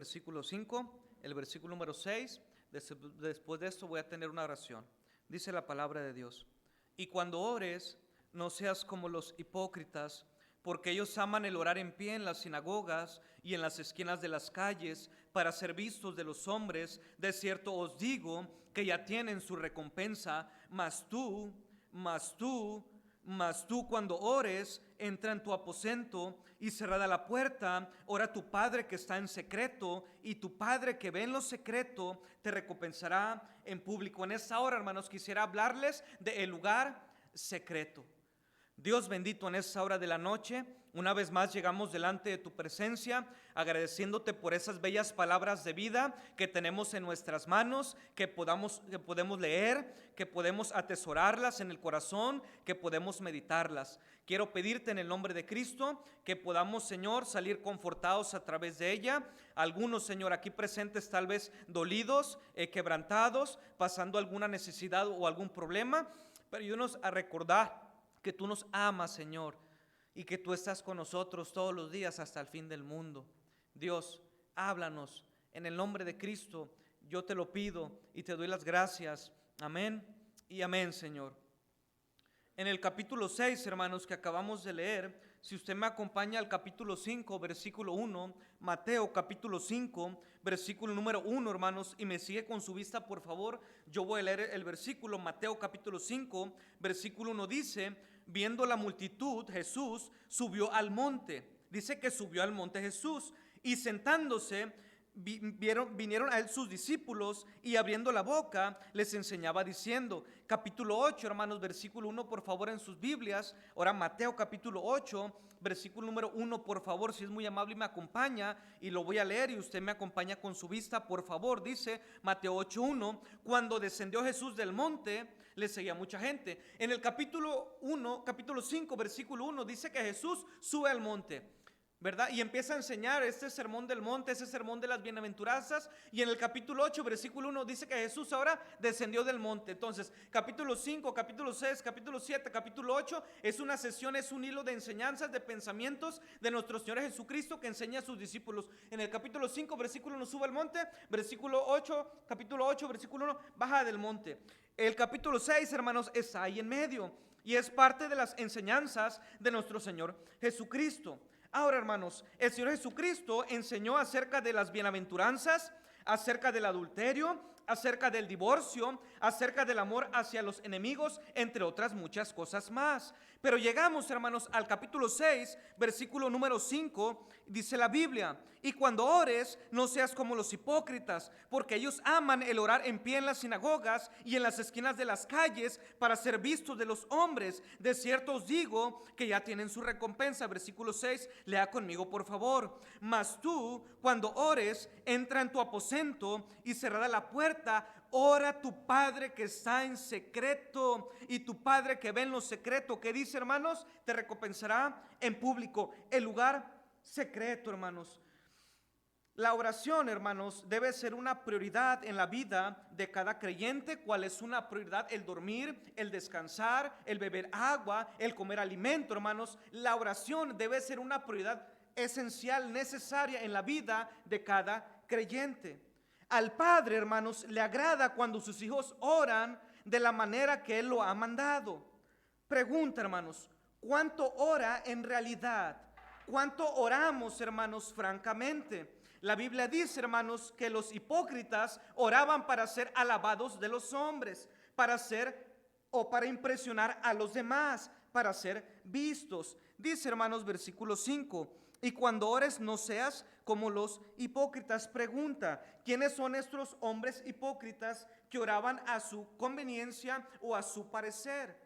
versículo 5, el versículo número 6. Después de esto voy a tener una oración. Dice la palabra de Dios: y cuando ores, no seas como los hipócritas, porque ellos aman el orar en pie en las sinagogas y en las esquinas de las calles para ser vistos de los hombres. De cierto os digo que ya tienen su recompensa. Mas tú cuando ores, entra en tu aposento y cerrada la puerta, ora a tu Padre que está en secreto, y tu Padre que ve en lo secreto te recompensará en público. En esta hora, hermanos, quisiera hablarles del lugar secreto. Dios bendito, en esta hora de la noche, una vez más llegamos delante de tu presencia, agradeciéndote por esas bellas palabras de vida que tenemos en nuestras manos, que podemos leer, que podemos atesorarlas en el corazón, que podemos meditarlas. Quiero pedirte en el nombre de Cristo que podamos, Señor, salir confortados a través de ella. Algunos, Señor, aquí presentes tal vez dolidos, quebrantados, pasando alguna necesidad o algún problema, pero ayúdanos a recordar que tú nos amas, Señor, y que tú estás con nosotros todos los días hasta el fin del mundo. Dios, háblanos en el nombre de Cristo. Yo te lo pido y te doy las gracias. Amén y amén, Señor. En el capítulo 6, hermanos, que acabamos de leer, si usted me acompaña al capítulo 5, versículo 1, Mateo capítulo 5, versículo número 1, hermanos, y me sigue con su vista, por favor. Yo voy a leer el versículo. Mateo capítulo 5, versículo 1 dice: viendo la multitud, Jesús subió al monte. Dice que subió al monte Jesús, y sentándose, vinieron a él sus discípulos, y abriendo la boca les enseñaba diciendo. Capítulo 8, hermanos, versículo 1, por favor, en sus Biblias. Ahora Mateo capítulo 8, versículo número 1, por favor, si es muy amable y me acompaña, y lo voy a leer y usted me acompaña con su vista, por favor. Dice Mateo 8:1: cuando descendió Jesús del monte, le seguía mucha gente. En el capítulo 5, versículo 1, dice que Jesús sube al monte, ¿verdad? Y empieza a enseñar este sermón del monte, ese sermón de las bienaventuranzas. Y en el capítulo 8, versículo 1, dice que Jesús ahora descendió del monte. Entonces, capítulo 5, capítulo 6, capítulo 7, capítulo 8, es una sesión, es un hilo de enseñanzas, de pensamientos de nuestro Señor Jesucristo que enseña a sus discípulos. En el capítulo 5, versículo 1, sube al monte. Versículo 8, capítulo 8, versículo 1, baja del monte. El capítulo 6, hermanos, está ahí en medio y es parte de las enseñanzas de nuestro Señor Jesucristo. Ahora, hermanos, el Señor Jesucristo enseñó acerca de las bienaventuranzas, acerca del adulterio, acerca del divorcio, acerca del amor hacia los enemigos, entre otras muchas cosas más. Pero llegamos, hermanos, al capítulo 6, versículo número 5, dice la Biblia: y cuando ores, no seas como los hipócritas, porque ellos aman el orar en pie en las sinagogas y en las esquinas de las calles para ser vistos de los hombres. De cierto os digo que ya tienen su recompensa. Versículo 6, lea conmigo, por favor. Mas tú, cuando ores, entra en tu aposento y cerrada la puerta, ora a tu Padre que está en secreto, y tu Padre que ve en lo secreto, ¿qué dice, hermanos? Te recompensará en público. El lugar secreto, hermanos. La oración, hermanos, debe ser una prioridad en la vida de cada creyente. ¿Cuál es una prioridad? El dormir, el descansar, el beber agua, el comer alimento, hermanos. La oración debe ser una prioridad esencial, necesaria en la vida de cada creyente. Al Padre, hermanos, le agrada cuando sus hijos oran de la manera que Él lo ha mandado. Pregunta, hermanos, ¿cuánto ora en realidad? ¿Cuánto oramos, hermanos, francamente? La Biblia dice, hermanos, que los hipócritas oraban para ser alabados de los hombres, para impresionar a los demás, para ser vistos. Dice, hermanos, versículo 5: y cuando ores, no seas como los hipócritas. Pregunta: ¿quiénes son estos hombres hipócritas que oraban a su conveniencia o a su parecer?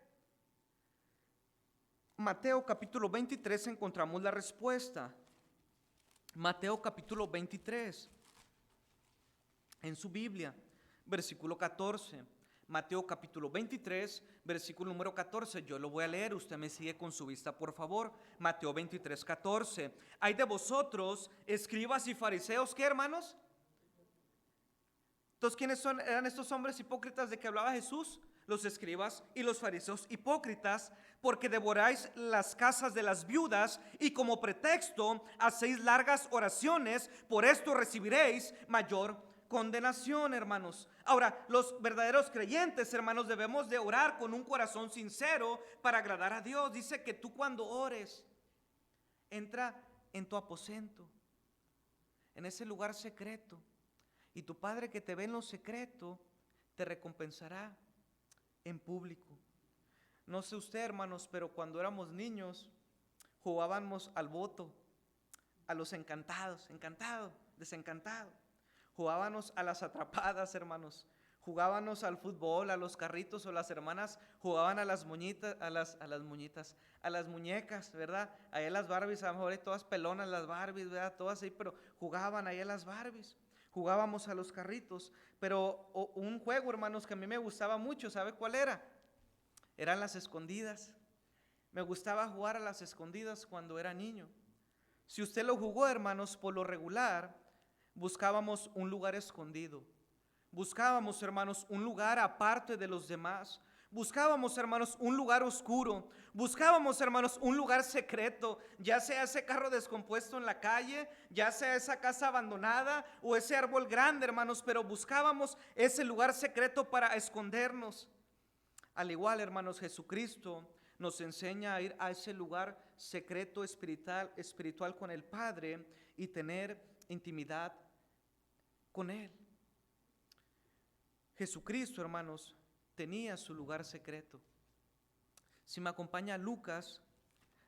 Mateo capítulo 23 encontramos la respuesta. Mateo capítulo 23, en su Biblia, versículo 14. Mateo capítulo 23, versículo número 14. Yo lo voy a leer, usted me sigue con su vista, por favor. Mateo 23, 14. Hay de vosotros, escribas y fariseos, ¿qué, hermanos? Entonces, eran estos hombres hipócritas de que hablaba Jesús? Los escribas y los fariseos hipócritas, porque devoráis las casas de las viudas y como pretexto hacéis largas oraciones, por esto recibiréis mayor condenación, hermanos. Ahora, los verdaderos creyentes, hermanos, debemos de orar con un corazón sincero para agradar a Dios. Dice que tú cuando ores, entra en tu aposento, en ese lugar secreto, y tu Padre que te ve en lo secreto te recompensará en público. No sé usted, hermanos, pero cuando éramos niños jugábamos al voto, a los encantados, encantado, desencantado. Jugábamos a las atrapadas, hermanos. Jugábamos al fútbol, a los carritos, o las hermanas jugaban a las muñitas, a las muñecas, ¿verdad? Ahí las Barbies, a lo mejor todas pelonas las Barbies, ¿verdad? Todas ahí, pero jugaban ahí a las Barbies. Jugábamos a los carritos, pero un juego, hermanos, que a mí me gustaba mucho, ¿sabe cuál era? Eran las escondidas. Me gustaba jugar a las escondidas cuando era niño. Si usted lo jugó, hermanos, por lo regular, buscábamos un lugar escondido. Buscábamos, hermanos, un lugar aparte de los demás. Buscábamos, hermanos, un lugar oscuro. Buscábamos, hermanos, un lugar secreto, ya sea ese carro descompuesto en la calle, ya sea esa casa abandonada o ese árbol grande, hermanos, pero buscábamos ese lugar secreto para escondernos. Al igual, hermanos, Jesucristo nos enseña a ir a ese lugar secreto espiritual con el Padre y tener intimidad con Él. Jesucristo, hermanos, tenía su lugar secreto. Si me acompaña a Lucas,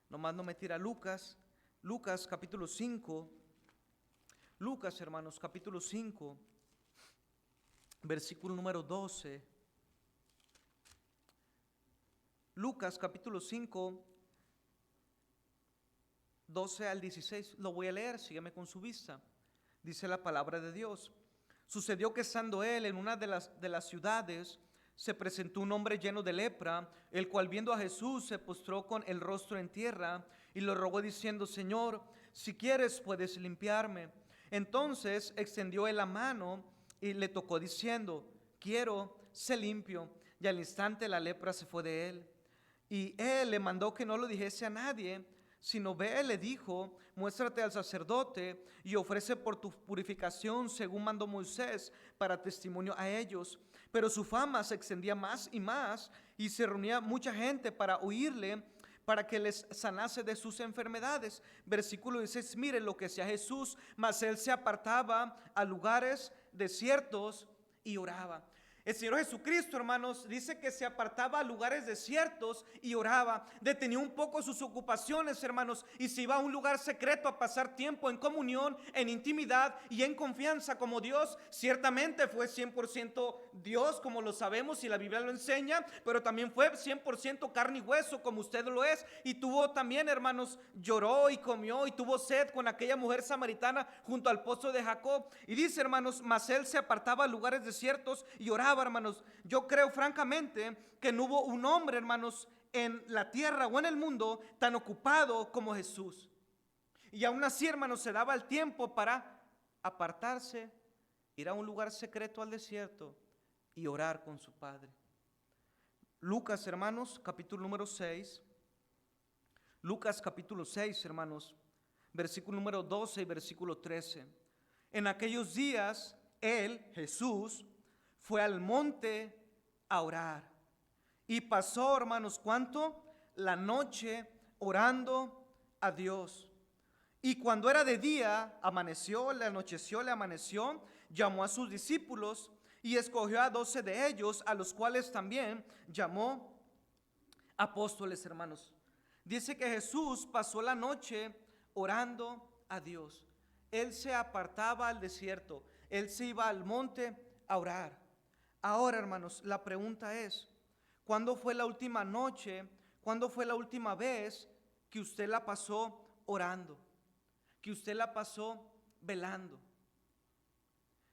nomás no me tira Lucas capítulo 5, Lucas, hermanos, capítulo 5, versículo número 12. Lucas capítulo 5, 12 al 16, lo voy a leer, sígueme con su vista. Dice la palabra de Dios: sucedió que estando él en una de las ciudades, se presentó un hombre lleno de lepra, el cual viendo a Jesús se postró con el rostro en tierra y le rogó diciendo: Señor, si quieres puedes limpiarme. Entonces extendió él la mano y le tocó diciendo: quiero, sé limpio. Y al instante la lepra se fue de él. Y él le mandó que no lo dijese a nadie, sino ve, le dijo: muéstrate al sacerdote y ofrece por tu purificación según mandó Moisés, para testimonio a ellos. Pero su fama se extendía más y se reunía mucha gente para oírle, para que les sanase de sus enfermedades. Versículo 16, mire lo que hacía Jesús, mas él se apartaba a lugares desiertos y oraba. El Señor Jesucristo, hermanos, dice que se apartaba a lugares desiertos y oraba. Detenía un poco sus ocupaciones, hermanos, y se iba a un lugar secreto a pasar tiempo en comunión, en intimidad y en confianza como Dios. Ciertamente fue 100% Dios, como lo sabemos y la Biblia lo enseña, pero también fue 100% carne y hueso, como usted lo es. Y tuvo también, hermanos, lloró y comió y tuvo sed con aquella mujer samaritana junto al pozo de Jacob. Y dice, hermanos, mas él se apartaba a lugares desiertos y oraba. Hermanos, yo creo francamente que no hubo un hombre, hermanos, en la tierra o en el mundo tan ocupado como Jesús. Y aún así, hermanos, se daba el tiempo para apartarse, ir a un lugar secreto al desierto y orar con su Padre. Lucas, hermanos, capítulo número 6. Lucas capítulo 6, hermanos, versículo número 12 y versículo 13. En aquellos días, él, Jesús, fue al monte a orar. Y pasó, hermanos, ¿cuánto? La noche orando a Dios. Y cuando era de día, le amaneció, llamó a sus discípulos y escogió a 12 de ellos, a los cuales también llamó apóstoles, hermanos. Dice que Jesús pasó la noche orando a Dios. Él se apartaba al desierto, él se iba al monte a orar. Ahora, hermanos, la pregunta es: ¿cuándo fue la última noche, cuándo fue la última vez que usted la pasó orando, que usted la pasó velando?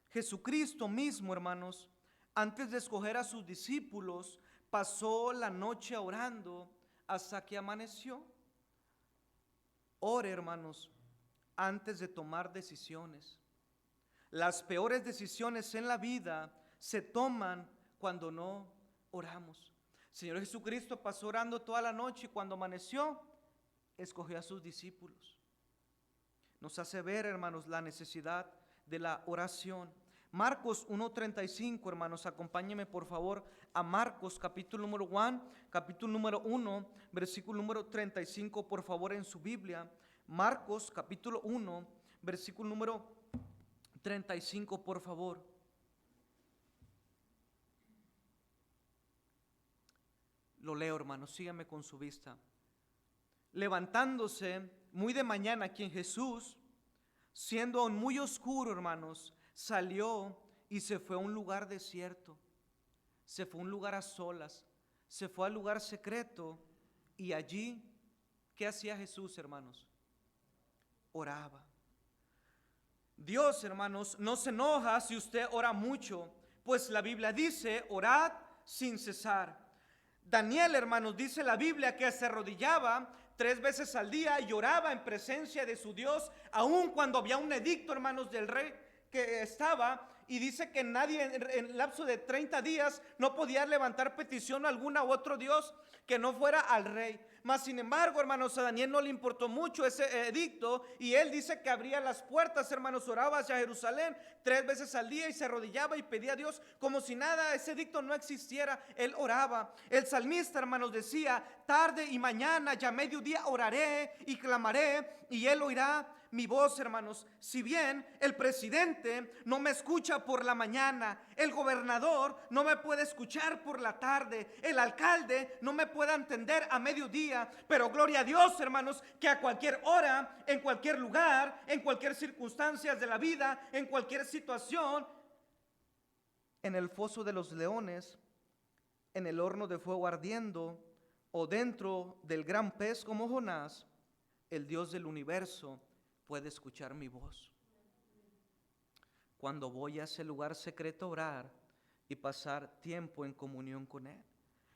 Jesucristo mismo, hermanos, antes de escoger a sus discípulos, pasó la noche orando hasta que amaneció. Ore, hermanos, antes de tomar decisiones. Las peores decisiones en la vida se toman cuando no oramos. El Señor Jesucristo pasó orando toda la noche y cuando amaneció, escogió a sus discípulos. Nos hace ver, hermanos, la necesidad de la oración. Marcos 1:35, hermanos, acompáñenme por favor a Marcos capítulo número 1, versículo número 35, por favor, en su Biblia. Marcos capítulo 1, versículo número 35, por favor. Lo leo, hermanos, síganme con su vista. Levantándose muy de mañana, quien Jesús, siendo aún muy oscuro, hermanos, salió y se fue a un lugar desierto, se fue a un lugar a solas, se fue al lugar secreto y allí, ¿qué hacía Jesús, hermanos? Oraba. Dios, hermanos, no se enoja si usted ora mucho, pues la Biblia dice, orad sin cesar. Daniel, hermanos, dice la Biblia que se arrodillaba 3 veces al día y oraba en presencia de su Dios, aun cuando había un edicto, hermanos, del rey que estaba, y dice que nadie en lapso de 30 días no podía levantar petición a alguna u otro Dios que no fuera al rey. Mas sin embargo, hermanos, a Daniel no le importó mucho ese edicto y él dice que abría las puertas, hermanos, oraba hacia Jerusalén 3 veces al día y se arrodillaba y pedía a Dios como si nada, ese edicto no existiera, él oraba. El salmista, hermanos, decía, tarde y mañana y a mediodía oraré y clamaré y él oirá mi voz, hermanos. Si bien el presidente no me escucha por la mañana, el gobernador no me puede escuchar por la tarde, el alcalde no me puede entender a mediodía, pero gloria a Dios, hermanos, que a cualquier hora, en cualquier lugar, en cualquier circunstancia de la vida, en cualquier situación, en el foso de los leones, en el horno de fuego ardiendo, o dentro del gran pez como Jonás, el Dios del universo puede escuchar mi voz. Cuando voy a ese lugar secreto a orar y pasar tiempo en comunión con Él.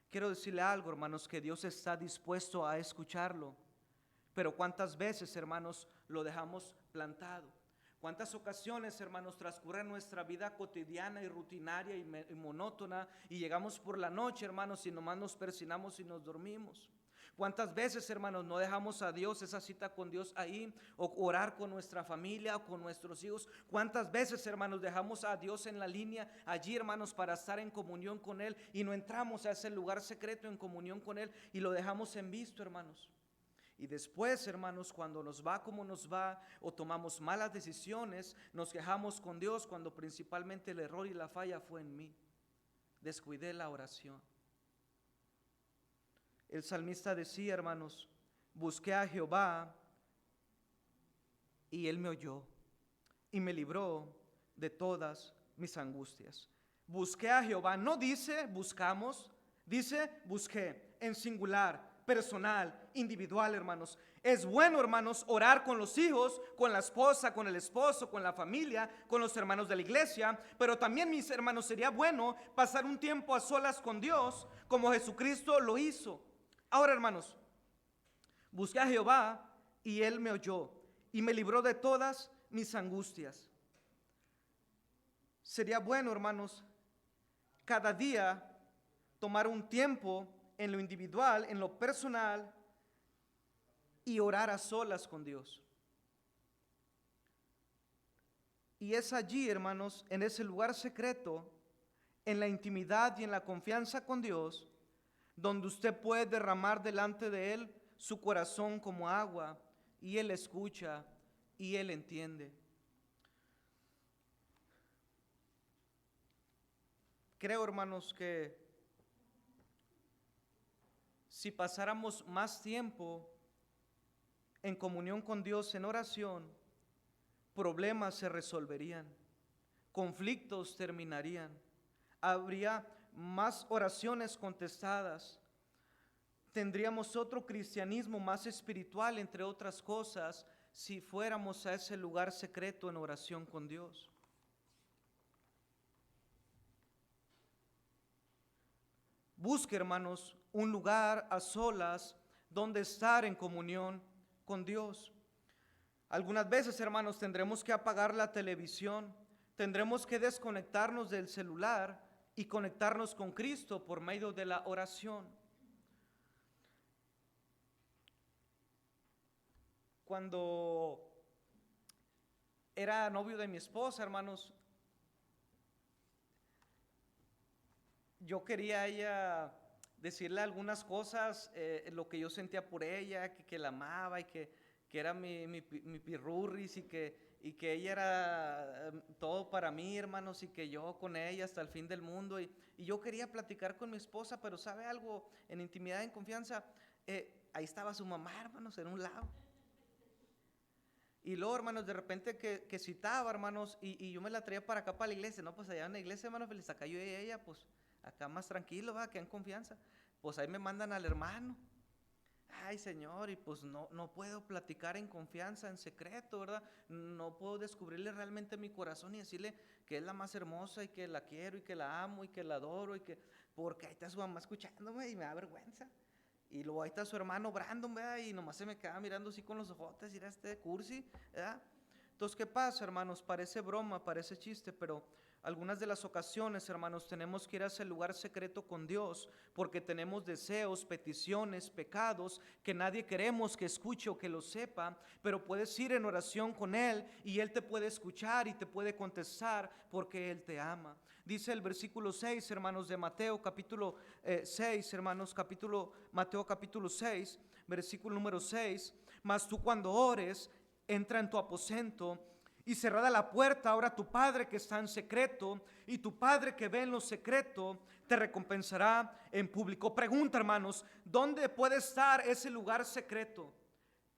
Quiero decirle algo, hermanos, que Dios está dispuesto a escucharlo. Pero cuántas veces, hermanos, lo dejamos plantado. Cuántas ocasiones, hermanos, transcurre nuestra vida cotidiana y rutinaria y monótona y llegamos por la noche, hermanos, y nomás nos persinamos y nos dormimos. ¿Cuántas veces, hermanos, no dejamos a Dios, esa cita con Dios ahí, o orar con nuestra familia o con nuestros hijos? ¿Cuántas veces, hermanos, dejamos a Dios en la línea allí, hermanos, para estar en comunión con Él y no entramos a ese lugar secreto en comunión con Él y lo dejamos en visto, hermanos? Y después, hermanos, cuando nos va como nos va o tomamos malas decisiones, nos quejamos con Dios cuando principalmente el error y la falla fue en mí. Descuidé la oración. El salmista decía, hermanos, busqué a Jehová y Él me oyó y me libró de todas mis angustias. Busqué a Jehová, no dice buscamos, dice busqué, en singular, personal, individual, hermanos. Es bueno, hermanos, orar con los hijos, con la esposa, con el esposo, con la familia, con los hermanos de la iglesia, pero también, mis hermanos, sería bueno pasar un tiempo a solas con Dios, como Jesucristo lo hizo. Ahora, hermanos, busqué a Jehová y Él me oyó y me libró de todas mis angustias. Sería bueno, hermanos, cada día tomar un tiempo en lo individual, en lo personal y orar a solas con Dios. Y es allí, hermanos, en ese lugar secreto, en la intimidad y en la confianza con Dios, donde usted puede derramar delante de Él su corazón como agua, y Él escucha y Él entiende. Creo, hermanos, que si pasáramos más tiempo en comunión con Dios en oración, problemas se resolverían, conflictos terminarían, habría más oraciones contestadas, tendríamos otro cristianismo más espiritual, entre otras cosas, si fuéramos a ese lugar secreto en oración con Dios. Busque, hermanos, un lugar a solas donde estar en comunión con Dios. Algunas veces, hermanos, tendremos que apagar la televisión, Tendremos que desconectarnos del celular y conectarnos con Cristo por medio de la oración. Cuando era novio de mi esposa, hermanos, yo quería a ella decirle algunas cosas, lo que yo sentía por ella, que la amaba y que era mi pirurris y que ella era todo para mí, hermanos, y que yo con ella hasta el fin del mundo. Y yo quería platicar con mi esposa, pero ¿sabe algo? En intimidad, en confianza, ahí estaba su mamá, hermanos, en un lado. Y luego, hermanos, de repente que citaba, hermanos, y yo me la traía para acá, para la iglesia, no, pues allá en la iglesia, hermanos, feliz, acá yo y ella, pues acá más tranquilo, va, que en confianza. Pues ahí me mandan al hermano. Ay, Señor, y pues no puedo platicar en confianza, en secreto, ¿verdad? No puedo descubrirle realmente mi corazón y decirle que es la más hermosa y que la quiero y que la amo y que la adoro y que, porque ahí está su mamá escuchándome y me da vergüenza. Y luego ahí está su hermano Brandon, ¿verdad? Y nomás se me queda mirando así con los ojotes, y era este cursi, ¿verdad? Entonces, ¿qué pasa, hermanos? Parece broma, parece chiste, pero algunas de las ocasiones, hermanos, tenemos que ir a ese lugar secreto con Dios porque tenemos deseos, peticiones, pecados que nadie queremos que escuche o que lo sepa, pero puedes ir en oración con Él y Él te puede escuchar y te puede contestar porque Él te ama. Dice el versículo 6, hermanos, de Mateo capítulo 6, hermanos, Mateo capítulo 6, versículo número 6, mas tú cuando ores, entra en tu aposento y cerrada la puerta, ora tu Padre que está en secreto, y tu Padre que ve en lo secreto te recompensará en público. Pregunta, hermanos, ¿dónde puede estar ese lugar secreto?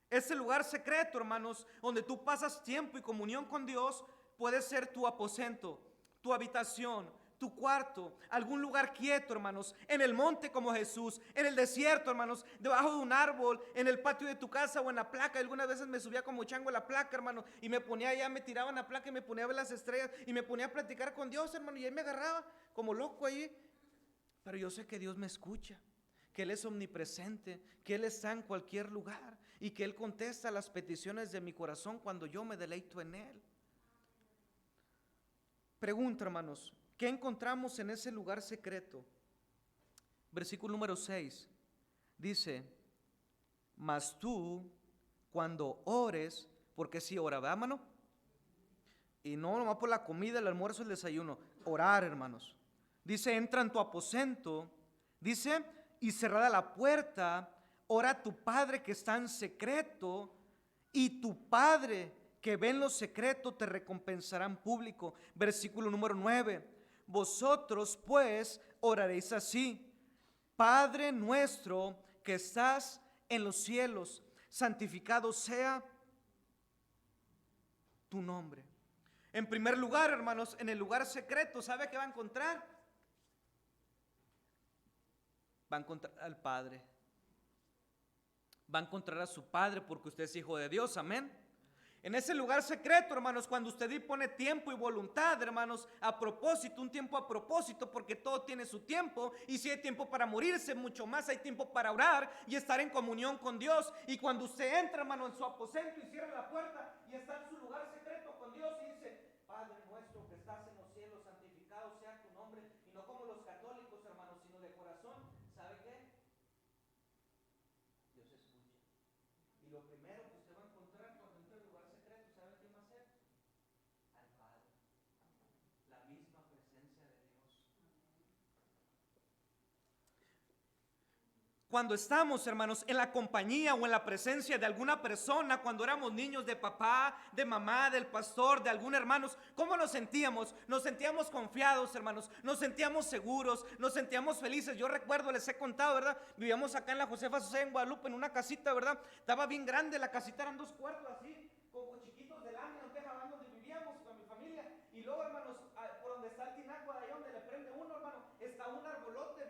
Ese lugar secreto, hermanos, donde tú pasas tiempo y comunión con Dios, puede ser tu aposento, tu habitación, tu cuarto, algún lugar quieto, hermanos, en el monte como Jesús, en el desierto, hermanos, debajo de un árbol, en el patio de tu casa o en la placa. Algunas veces me subía como chango a la placa, hermano, y me ponía allá, me tiraba en la placa y me ponía a ver las estrellas y me ponía a platicar con Dios, hermano, y ahí me agarraba como loco ahí. Pero yo sé que Dios me escucha, que Él es omnipresente, que Él está en cualquier lugar y que Él contesta las peticiones de mi corazón cuando yo me deleito en Él. Pregunta, hermanos, ¿qué encontramos en ese lugar secreto? Versículo número 6 dice, mas tú cuando ores, porque si ora, ¿verdad, hermano? Y no nomás por la comida, el almuerzo, el desayuno, orar, hermanos. Dice, entra en tu aposento, dice, y cerrada la puerta, ora a tu Padre que está en secreto, y tu Padre que ve en lo secreto te recompensará en público. Versículo número 9. Vosotros pues oraréis así: Padre nuestro que estás en los cielos, santificado sea tu nombre. En primer lugar, hermanos, en el lugar secreto, ¿sabe qué va a encontrar? Va a encontrar al Padre. Va a encontrar a su Padre porque usted es hijo de Dios, amén. En ese lugar secreto, hermanos, cuando usted pone tiempo y voluntad, hermanos, a propósito, un tiempo a propósito, porque todo tiene su tiempo, y si hay tiempo para morirse, mucho más hay tiempo para orar y estar en comunión con Dios. Y cuando usted entra, hermano, en su aposento y cierra la puerta y está en su lugar secreto con Dios y dice, Padre nuestro que estás en los cielos, santificado sea tu nombre, y no como los católicos, hermanos, sino de corazón, ¿sabe qué? Dios escucha. Y lo primero que usted va a encontrar cuando entre al lugar secreto, ¿sabe quién va a ser? Al Padre, la misma presencia de Dios. Cuando estamos, hermanos, en la compañía o en la presencia de alguna persona, cuando éramos niños, de papá, de mamá, del pastor, de algún hermano, ¿cómo nos sentíamos? Nos sentíamos confiados, hermanos, nos sentíamos seguros, nos sentíamos felices. Yo recuerdo, les he contado, ¿verdad? Vivíamos acá en la Josefa José en Guadalupe, en una casita, ¿verdad? Estaba bien grande, la casita eran 2 cuartos así, como chiquitos de lámina, un tejabán donde vivíamos con mi familia. Y luego, hermanos, por donde está el tinaco, ahí donde le prende uno, hermano, está un arbolote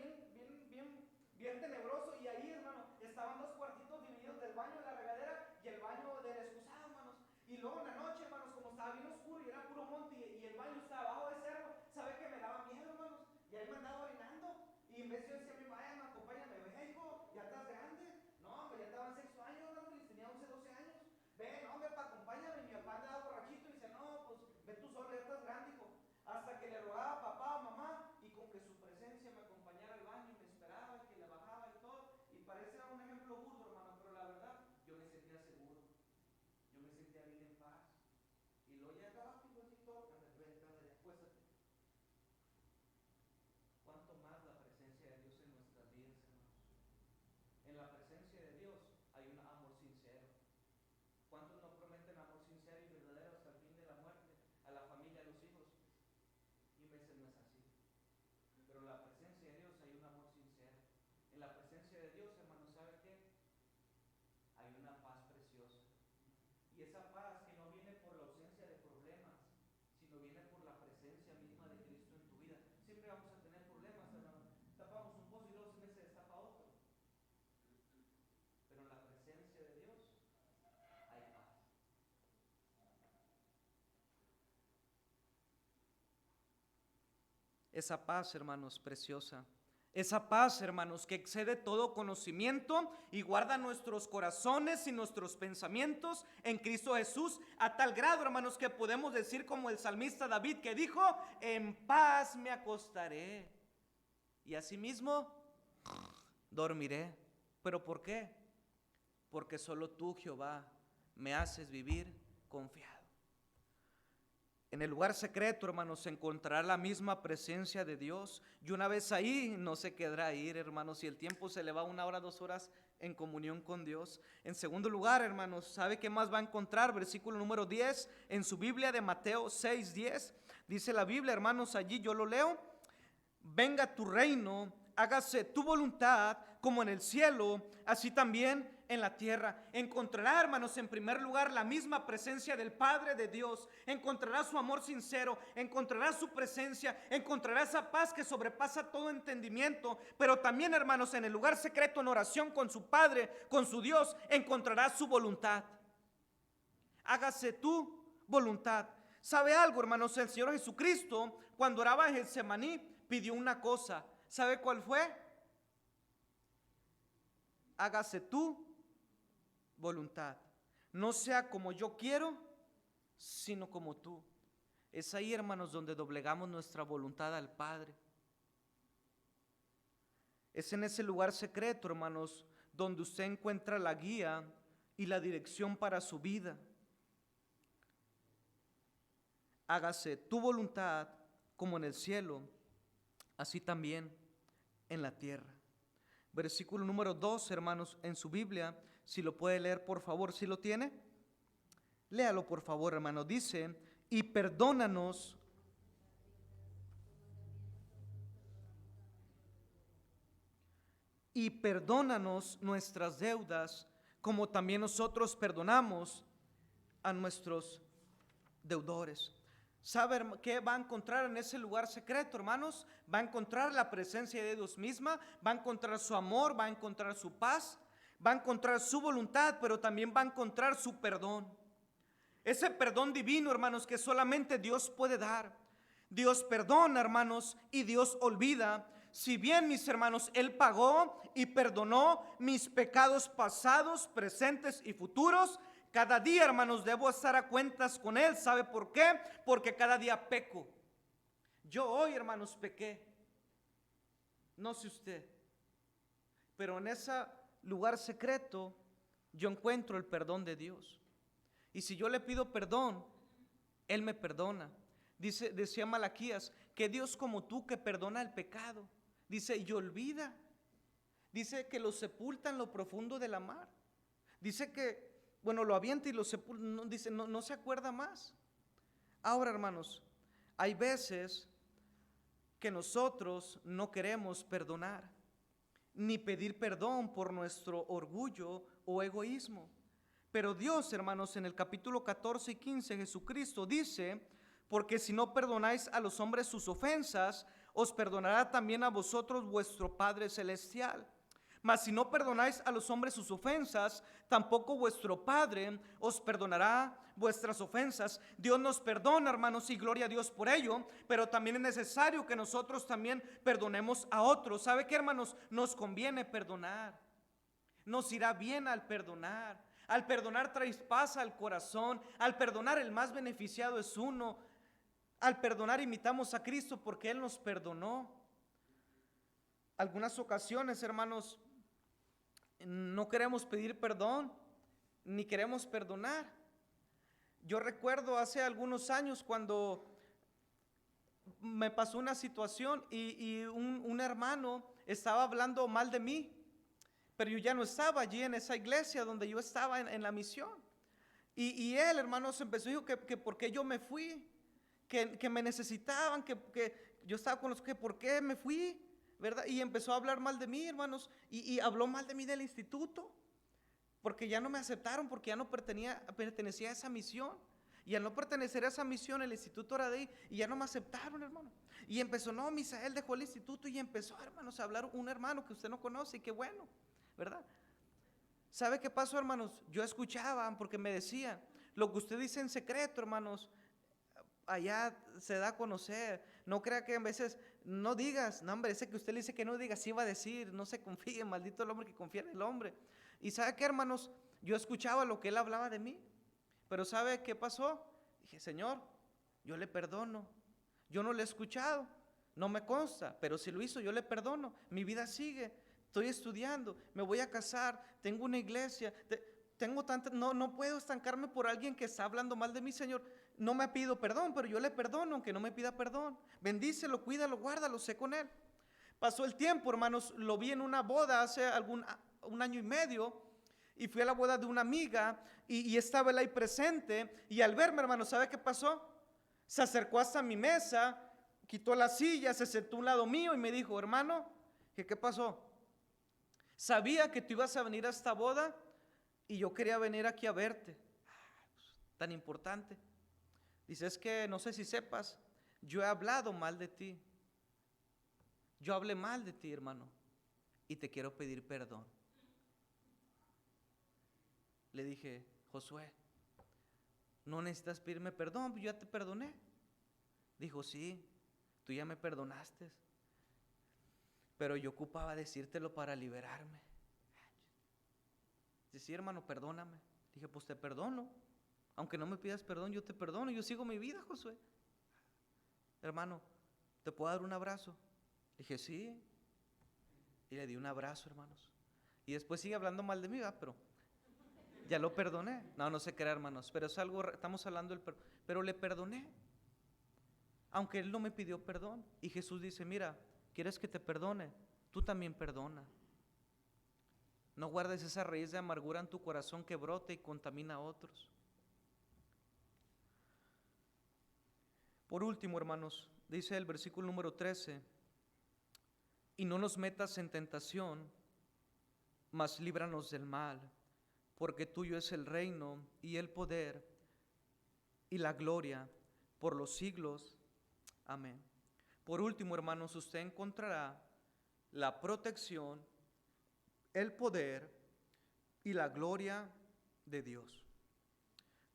bien tenebroso, y ahí, hermano, estaban 2 cuartitos divididos del baño de la regadera y el baño del excusado, hermanos. Y luego en la noche, hermanos, como estaba bien oscuro y era puro monte y el baño estaba abajo de ese árbol, ¿sabe que me daba miedo, hermanos? Y ahí me andaba orinando. Y en vez de yo decía a mi vaya, acompáñame, ve, hijo, ya estás grande. No, hombre, ya estaba en sexto año, hermano, y tenía 11, 12 años. Ve, no, hombre, acompáñame. Y mi papá andaba borrachito y dice, no, pues ve tú solo, ya estás grande, hijo. esa paz que no viene por la ausencia de problemas, sino viene por la presencia misma de Cristo en tu vida. Siempre vamos a tener problemas, hermano. Tapamos un pozo y luego se destapa otro. Pero en la presencia de Dios hay paz. Esa paz, hermanos, preciosa. Esa paz, hermanos, que excede todo conocimiento y guarda nuestros corazones y nuestros pensamientos en Cristo Jesús, a tal grado, hermanos, que podemos decir como el salmista David, que dijo: en paz me acostaré y asimismo dormiré. ¿Pero por qué? Porque solo tú, Jehová, me haces vivir confiado. En el lugar secreto, hermanos, se encontrará la misma presencia de Dios. Y una vez ahí, no se quedará ahí, hermanos. Si el tiempo se le va 1 hora, 2 horas en comunión con Dios. En segundo lugar, hermanos, ¿sabe qué más va a encontrar? Versículo número 10, en su Biblia de Mateo 6:10. Dice la Biblia, hermanos, allí yo lo leo: venga tu reino, hágase tu voluntad como en el cielo, así también en la tierra. Encontrará, hermanos, en primer lugar la misma presencia del Padre de Dios. Encontrará su amor sincero, encontrará su presencia, encontrará esa paz que sobrepasa todo entendimiento. Pero también, hermanos, en el lugar secreto, en oración con su Padre, con su Dios, encontrará su voluntad. Hágase tu voluntad. ¿Sabe algo, hermanos? El Señor Jesucristo, cuando oraba en Getsemaní, pidió una cosa. ¿Sabe cuál fue? Hágase tu voluntad. No sea como yo quiero, sino como tú. Es ahí, hermanos, donde doblegamos nuestra voluntad al Padre. Es en ese lugar secreto, hermanos, donde usted encuentra la guía y la dirección para su vida. Hágase tu voluntad como en el cielo, así también en la tierra. Versículo número 2, hermanos, en su Biblia, si lo puede leer, por favor, si lo tiene, léalo, por favor, hermano. Dice: y perdónanos nuestras deudas, como también nosotros perdonamos a nuestros deudores. ¿Sabe qué va a encontrar en ese lugar secreto, hermanos? Va a encontrar la presencia de Dios misma, va a encontrar su amor, va a encontrar su paz, va a encontrar su voluntad, pero también va a encontrar su perdón. Ese perdón divino, hermanos, que solamente Dios puede dar. Dios perdona, hermanos, y Dios olvida. Si bien, mis hermanos, Él pagó y perdonó mis pecados pasados, presentes y futuros, cada día, hermanos, debo estar a cuentas con Él. ¿Sabe por qué? Porque cada día peco. Yo hoy, hermanos, pequé. No sé usted. Pero en ese lugar secreto yo encuentro el perdón de Dios. Y si yo le pido perdón, Él me perdona. Decía Malaquías, que Dios como tú que perdona el pecado. Dice, y olvida. Dice que lo sepulta en lo profundo de la mar. Dice que lo avienta y lo sepulta, dice, no se acuerda más. Ahora, hermanos, hay veces que nosotros no queremos perdonar, ni pedir perdón por nuestro orgullo o egoísmo. Pero Dios, hermanos, en el capítulo 14 y 15, Jesucristo dice: porque si no perdonáis a los hombres sus ofensas, os perdonará también a vosotros vuestro Padre Celestial. Mas si no perdonáis a los hombres sus ofensas, tampoco vuestro Padre os perdonará vuestras ofensas. Dios nos perdona, hermanos, y gloria a Dios por ello, pero también es necesario que nosotros también perdonemos a otros. ¿Sabe qué, hermanos? Nos conviene perdonar. Nos irá bien al perdonar. Al perdonar traes paz al corazón. Al perdonar el más beneficiado es uno. Al perdonar imitamos a Cristo porque Él nos perdonó. Algunas ocasiones, hermanos, no queremos pedir perdón, ni queremos perdonar. Yo recuerdo hace algunos años cuando me pasó una situación y un hermano estaba hablando mal de mí, pero yo ya no estaba allí en esa iglesia donde yo estaba en la misión. Y él, hermano, se empezó a decir que por qué yo me fui, que me necesitaban, que yo estaba con los que por qué me fui, ¿verdad? Y empezó a hablar mal de mí, hermanos, y habló mal de mí del instituto. porque ya no me aceptaron, porque ya no pertenecía a esa misión. Y al no pertenecer a esa misión, el instituto era de ahí, y ya no me aceptaron, hermano. Y empezó, no, Misael dejó el instituto y empezó, hermanos, a hablar un hermano que usted no conoce, y qué bueno, ¿verdad? ¿Sabe qué pasó, hermanos? Yo escuchaba porque me decían, lo que usted dice en secreto, hermanos, allá se da a conocer. No crea que a veces no digas, no, hombre, ese que usted le dice que no diga, sí va a decir, no se confíe, maldito el hombre que confía en el hombre. Y ¿sabe qué, hermanos? Yo escuchaba lo que él hablaba de mí, pero ¿sabe qué pasó? Dije, Señor, yo le perdono. Yo no le he escuchado, no me consta, pero si lo hizo, yo le perdono. Mi vida sigue, estoy estudiando, me voy a casar, tengo una iglesia, tengo tanta, no puedo estancarme por alguien que está hablando mal de mí, Señor. No me pido perdón, pero yo le perdono, aunque no me pida perdón. Bendícelo, cuídalo, guárdalo, sé con él. Pasó el tiempo, hermanos, lo vi en una boda hace un año y medio, y fui a la boda de una amiga, y estaba él ahí presente, y al verme, hermano, ¿sabe qué pasó? Se acercó hasta mi mesa, quitó la silla, se sentó a un lado mío y me dijo, hermano, ¿qué pasó? Sabía que tú ibas a venir a esta boda y yo quería venir aquí a verte. Tan importante. Dice, es que no sé si sepas, yo he hablado mal de ti. Yo hablé mal de ti, hermano, y te quiero pedir perdón. Le dije, Josué, no necesitas pedirme perdón, yo ya te perdoné. Dijo, sí, tú ya me perdonaste, pero yo ocupaba decírtelo para liberarme. Dice, sí, hermano, perdóname. Dije, pues te perdono. Aunque no me pidas perdón, yo te perdono. Yo sigo mi vida, Josué. Hermano, ¿te puedo dar un abrazo? Dije, sí. Y le di un abrazo, hermanos. Y después sigue hablando mal de mí, ¿verdad? Pero ya lo perdoné. No se crea, hermanos. Pero es algo, estamos hablando del perdón. Pero le perdoné, aunque él no me pidió perdón. Y Jesús dice, mira, ¿quieres que te perdone? Tú también perdona. No guardes esa raíz de amargura en tu corazón que brota y contamina a otros. Por último, hermanos, dice el versículo número 13, y no nos metas en tentación, mas líbranos del mal, porque tuyo es el reino y el poder y la gloria por los siglos. Amén. Por último, hermanos, usted encontrará la protección, el poder y la gloria de Dios.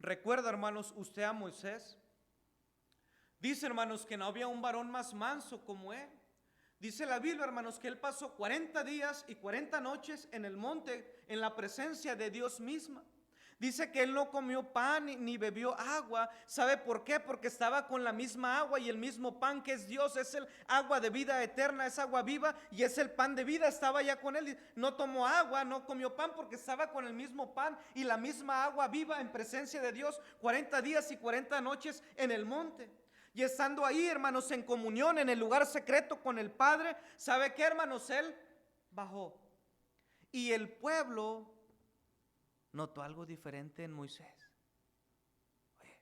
Recuerda, hermanos, usted a Moisés. Dice, hermanos, que no había un varón más manso como él. Dice la Biblia, hermanos, que él pasó 40 días y 40 noches en el monte en la presencia de Dios misma. Dice que él no comió pan ni bebió agua. ¿Sabe por qué? Porque estaba con la misma agua y el mismo pan que es Dios. Es el agua de vida eterna, es agua viva y es el pan de vida. Estaba ya con él. No tomó agua, no comió pan porque estaba con el mismo pan y la misma agua viva en presencia de Dios. 40 días y 40 noches en el monte. Y estando ahí, hermanos, en comunión en el lugar secreto con el Padre, ¿sabe qué, hermanos? Él bajó. Y el pueblo notó algo diferente en Moisés. Oye,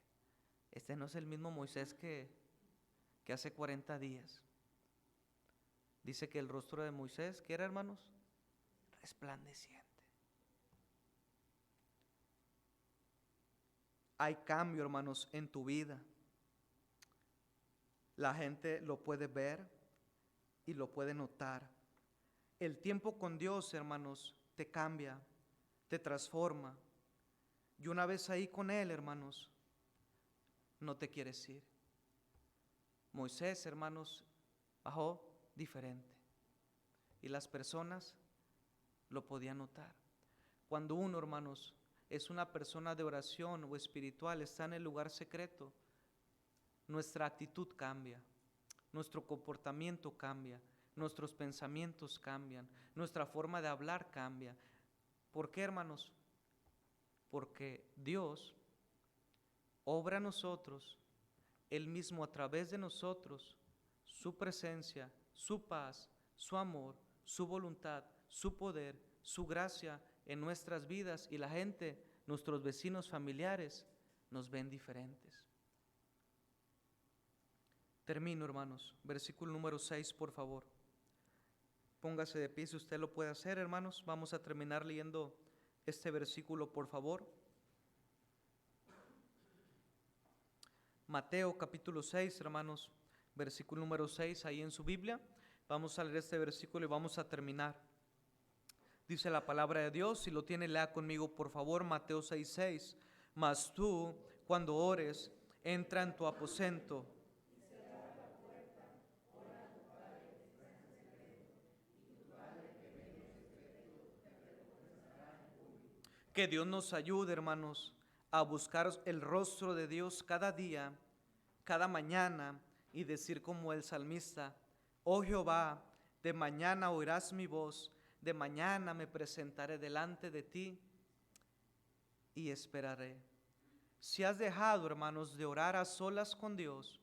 este no es el mismo Moisés que hace 40 días. Dice que el rostro de Moisés, ¿qué era, hermanos? Resplandeciente. Hay cambio, hermanos, en tu vida. La gente lo puede ver y lo puede notar. El tiempo con Dios, hermanos, te cambia, te transforma. Y una vez ahí con Él, hermanos, no te quieres ir. Moisés, hermanos, bajó diferente. Y las personas lo podían notar. Cuando uno, hermanos, es una persona de oración o espiritual, está en el lugar secreto, nuestra actitud cambia, nuestro comportamiento cambia, nuestros pensamientos cambian, nuestra forma de hablar cambia. ¿Por qué, hermanos? Porque Dios obra a nosotros, Él mismo a través de nosotros, su presencia, su paz, su amor, su voluntad, su poder, su gracia en nuestras vidas, y la gente, nuestros vecinos, familiares, nos ven diferentes. Termino, hermanos. Versículo número 6, por favor. Póngase de pie si usted lo puede hacer, hermanos. Vamos a terminar leyendo este versículo, por favor? Mateo capítulo 6, hermanos, versículo número 6, ahí en su Biblia. Vamos a leer este versículo y vamos a terminar. Dice la palabra de Dios, si lo tiene, lea conmigo, por favor, Mateo 6, 6. Mas tú, cuando ores, entra en tu aposento. Que Dios nos ayude, hermanos, a buscar el rostro de Dios cada día, cada mañana, y decir como el salmista: oh Jehová, de mañana oirás mi voz, de mañana me presentaré delante de ti y esperaré. Si has dejado, hermanos, de orar a solas con Dios,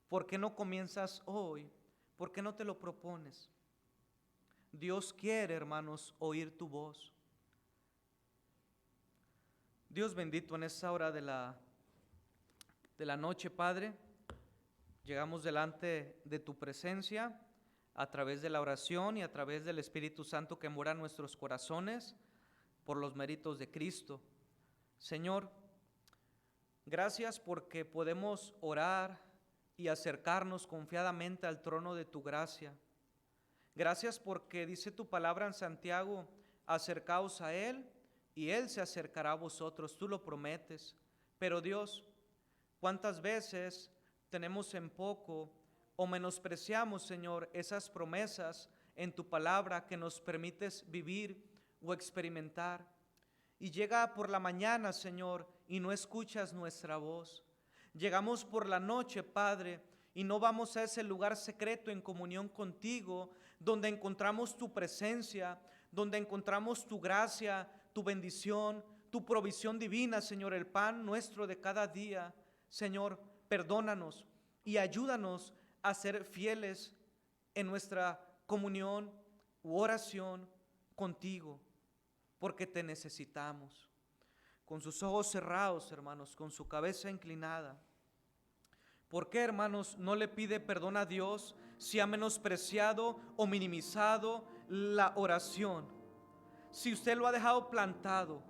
¿por qué no comienzas hoy? ¿Por qué no te lo propones? Dios quiere, hermanos, oír tu voz. Dios bendito, en esta hora de la noche, Padre, llegamos delante de tu presencia a través de la oración y a través del Espíritu Santo que mora en nuestros corazones por los méritos de Cristo. Señor, gracias porque podemos orar y acercarnos confiadamente al trono de tu gracia. Gracias porque dice tu palabra en Santiago: acercaos a Él y Él se acercará a vosotros. Tú lo prometes. Pero Dios, ¿cuántas veces tenemos en poco o menospreciamos, Señor, esas promesas en tu palabra que nos permites vivir o experimentar? Y llega por la mañana, Señor, y no escuchas nuestra voz. Llegamos por la noche, Padre, y no vamos a ese lugar secreto en comunión contigo, donde encontramos tu presencia, donde encontramos tu gracia, tu bendición, tu provisión divina, Señor, el pan nuestro de cada día. Señor, perdónanos y ayúdanos a ser fieles en nuestra comunión u oración contigo, porque te necesitamos. Con sus ojos cerrados, hermanos, con su cabeza inclinada, ¿por qué, hermanos, no le pide perdón a Dios si ha menospreciado o minimizado la oración? Si usted lo ha dejado plantado,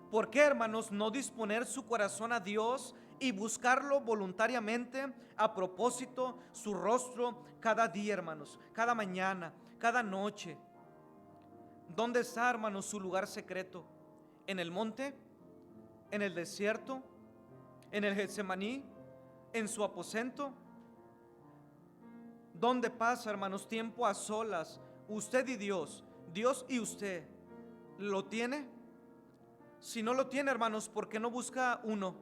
¿por qué, hermanos, no disponer su corazón a Dios y buscarlo voluntariamente, a propósito, su rostro cada día, hermanos, cada mañana, cada noche? ¿Dónde está, hermanos, su lugar secreto? ¿En el monte? ¿En el desierto? ¿En el Getsemaní? ¿En su aposento? ¿Dónde pasa, hermanos, tiempo a solas, usted y Dios, Dios y usted? ¿Lo tiene? Si no lo tiene, hermanos, ¿por qué no busca uno?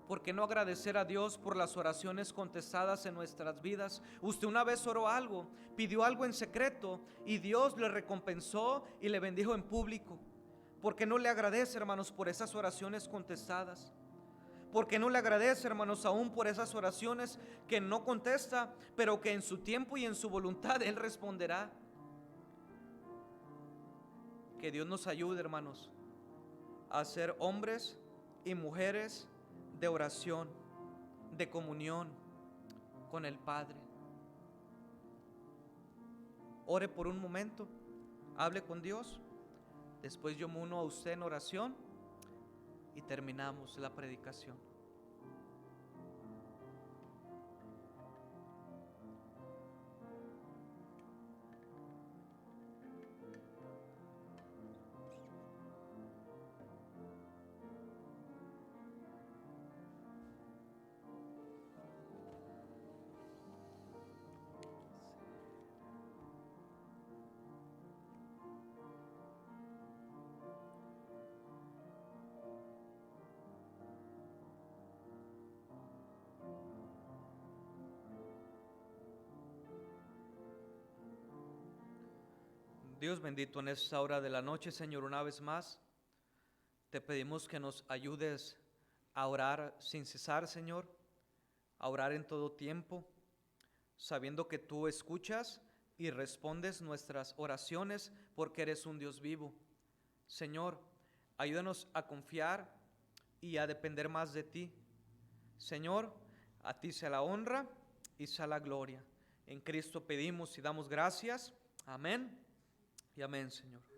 ¿Por qué no agradecer a Dios por las oraciones contestadas en nuestras vidas? Usted una vez oró algo, pidió algo en secreto y Dios le recompensó y le bendijo en público. ¿Por qué no le agradece, hermanos, por esas oraciones contestadas? ¿Por qué no le agradece, hermanos, aún por esas oraciones que no contesta, pero que en su tiempo y en su voluntad Él responderá? Que Dios nos ayude, hermanos, a ser hombres y mujeres de oración, de comunión con el Padre. Ore por un momento, hable con Dios, después yo me uno a usted en oración y terminamos la predicación. Dios bendito, en esta hora de la noche, Señor, una vez más te pedimos que nos ayudes a orar sin cesar, Señor, a orar en todo tiempo, sabiendo que tú escuchas y respondes nuestras oraciones porque eres un Dios vivo. Señor, ayúdanos a confiar y a depender más de ti. Señor, a ti sea la honra y sea la gloria. En Cristo pedimos y damos gracias. Amén y amén, Señor.